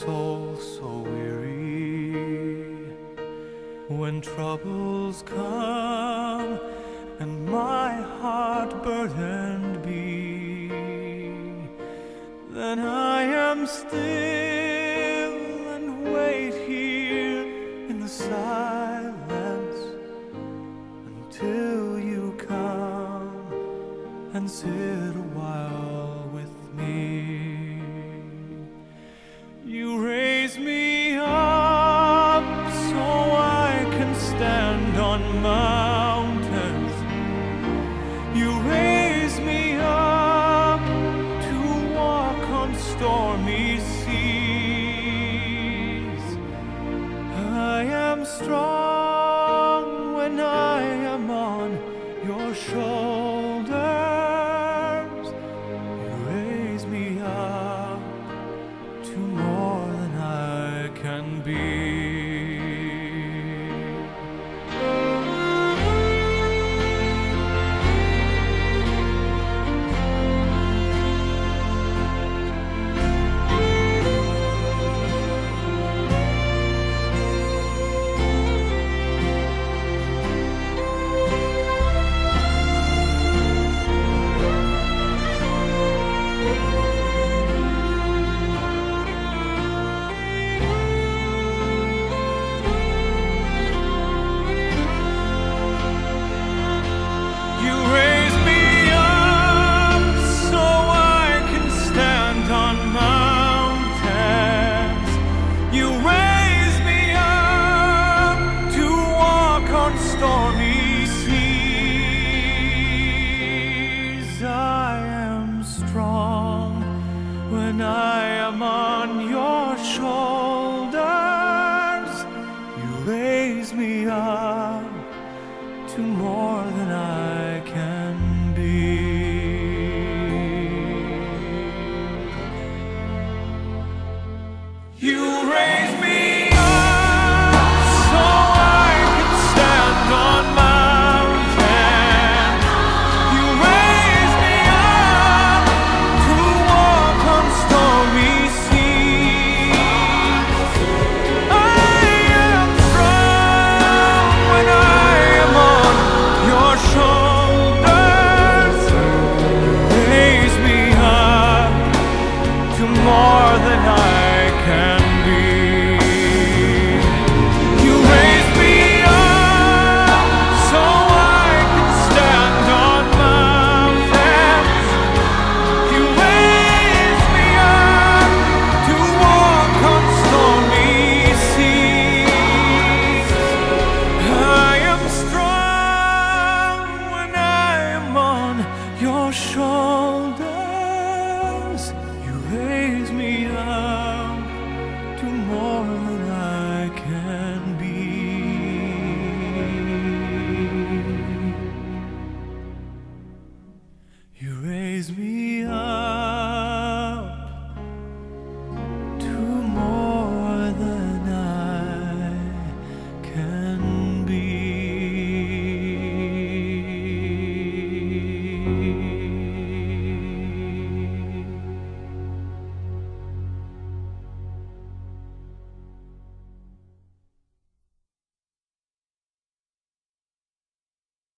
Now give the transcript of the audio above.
soul so weary, when troubles come and my heart burdened be, then I am still and wait here in the silence until you come and sit a while with me. You raise me up so I can stand on mountains. You raise me up to walk on stormy seas. I am strong when I am on your shoulders. You raise me up to more than I can be. Stormy seas, I am strong when I am on your shoulders. You raise me up to more than I can be. You raise me